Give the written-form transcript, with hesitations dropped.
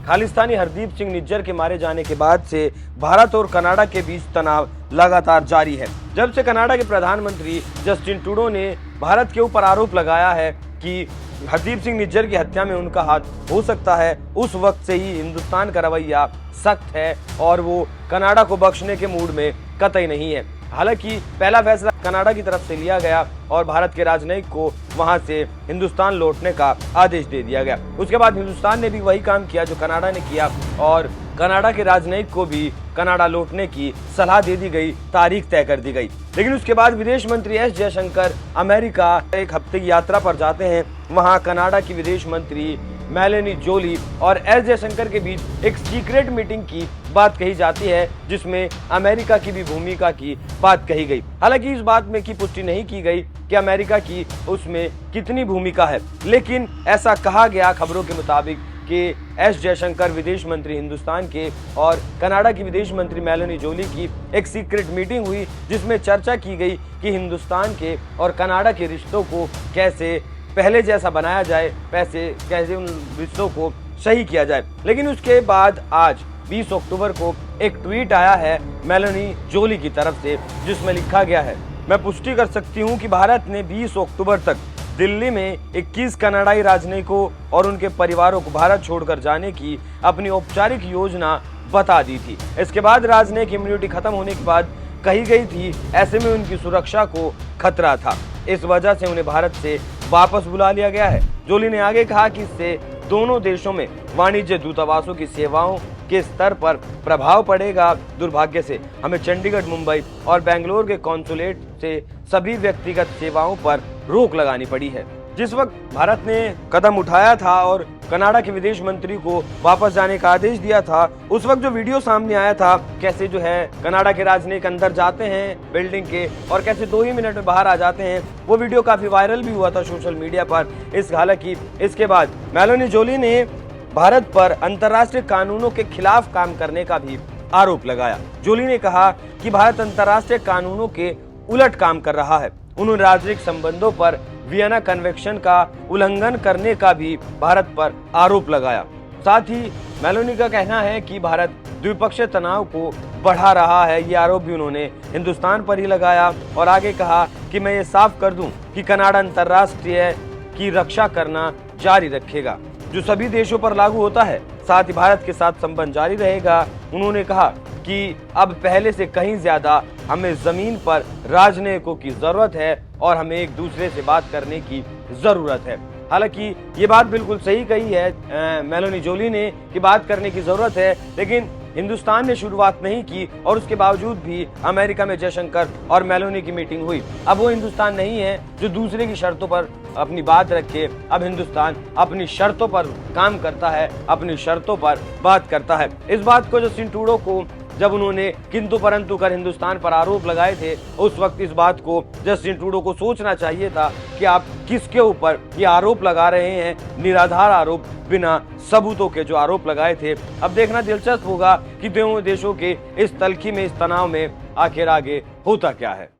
खालिस्तानी हरदीप सिंह निज्जर के मारे जाने के बाद से भारत और कनाडा के बीच तनाव लगातार जारी है। जब से कनाडा के प्रधानमंत्री जस्टिन ट्रूडो ने भारत के ऊपर आरोप लगाया है कि हरदीप सिंह निज्जर की हत्या में उनका हाथ हो सकता है, उस वक्त से ही हिंदुस्तान का रवैया सख्त है और वो कनाडा को बख्शने के मूड में कतई नहीं है। हालांकि पहला फैसला कनाडा की तरफ से लिया गया और भारत के राजनयिक को वहां से हिंदुस्तान लौटने का आदेश दे दिया गया। उसके बाद हिंदुस्तान ने भी वही काम किया जो कनाडा ने किया और कनाडा के राजनयिक को भी कनाडा लौटने की सलाह दे दी गई, तारीख तय कर दी गई। लेकिन उसके बाद विदेश मंत्री एस जयशंकर अमेरिका एक हफ्ते की यात्रा पर जाते हैं। वहां कनाडा की विदेश मंत्री मेलानी जोली और एस जयशंकर के बीच एक सीक्रेट मीटिंग की बात कही जाती है, जिसमें अमेरिका की भी भूमिका की बात कही गई। हालांकि इस बात में की पुष्टि नहीं की गई कि अमेरिका की उसमें कितनी भूमिका है, लेकिन ऐसा कहा गया खबरों के मुताबिक कि एस जयशंकर विदेश मंत्री हिंदुस्तान के और कनाडा की विदेश मंत्री मेलानी जोली की एक सीक्रेट मीटिंग हुई, जिसमें चर्चा की गई कि हिंदुस्तान के और कनाडा के रिश्तों को कैसे पहले जैसा बनाया जाए, कैसे उन रिश्तों को सही किया जाए। लेकिन उसके बाद आज 20 अक्टूबर को एक ट्वीट आया है मेलानी जोली की तरफ से, जिसमें लिखा गया है, मैं पुष्टि कर सकती हूं कि भारत ने 20 अक्टूबर तक दिल्ली में 21 कनाडाई राजनयिकों और उनके परिवारों को भारत छोड़कर जाने की अपनी औपचारिक योजना बता दी थी। इसके बाद राजनयिक इम्यूनिटी खत्म होने के बाद कही गई थी, ऐसे में उनकी सुरक्षा को खतरा था, इस वजह से उन्हें भारत से वापस बुला लिया गया है। जोली ने आगे कहा कि इससे दोनों देशों में वाणिज्य दूतावासों की सेवाओं के स्तर पर प्रभाव पड़ेगा। दुर्भाग्य से हमें चंडीगढ़, मुंबई और बेंगलोर के कॉन्सुलेट से सभी व्यक्तिगत सेवाओं पर रोक लगानी पड़ी है। जिस वक्त भारत ने कदम उठाया था और कनाडा के विदेश मंत्री को वापस जाने का आदेश दिया था, उस वक्त जो वीडियो सामने आया था, कैसे जो है कनाडा के राजनयिक अंदर जाते हैं बिल्डिंग के और कैसे 2 ही मिनट में बाहर आ जाते हैं, वो वीडियो काफी वायरल भी हुआ था सोशल मीडिया पर। हालांकि इसके बाद मेलानी जोली ने भारत पर अंतर्राष्ट्रीय कानूनों के खिलाफ काम करने का भी आरोप लगाया। जोली ने कहा कि भारत अंतर्राष्ट्रीय कानूनों के उलट काम कर रहा है। उन्होंने राजनयिक संबंधों पर वियना कन्वेंशन का उल्लंघन करने का भी भारत पर आरोप लगाया। साथ ही मेलानी का कहना है कि भारत द्विपक्षीय तनाव को बढ़ा रहा है। ये आरोप भी उन्होंने हिंदुस्तान पर ही लगाया और आगे कहा कि मैं ये साफ कर दूं कि कनाडा अंतर्राष्ट्रीय की रक्षा करना जारी रखेगा, जो सभी देशों पर लागू होता है। साथ ही भारत के साथ संबंध जारी रहेगा। उन्होंने कहा कि अब पहले से कहीं ज्यादा हमें जमीन पर राजनयिकों की जरूरत है और हमें एक दूसरे से बात करने की जरूरत है। हालांकि ये बात बिल्कुल सही कही है मेलानी जोली ने कि बात करने की जरूरत है, लेकिन हिंदुस्तान ने शुरुआत नहीं की और उसके बावजूद भी अमेरिका में जयशंकर और मेलानी की मीटिंग हुई। अब वो हिंदुस्तान नहीं है जो दूसरे की शर्तों पर अपनी बात रखे। अब हिंदुस्तान अपनी शर्तों पर काम करता है, अपनी शर्तों पर बात करता है। इस बात को जस्टिन ट्रूडो को जब उन्होंने किंतु परंतु कर हिंदुस्तान पर आरोप लगाए थे, उस वक्त इस बात को जस्टिन ट्रूडो को सोचना चाहिए था कि आप किसके ऊपर ये आरोप लगा रहे हैं, निराधार आरोप, बिना सबूतों के जो आरोप लगाए थे। अब देखना दिलचस्प होगा कि दोनों देशों के इस तल्खी में, इस तनाव में आखिर आगे होता क्या है।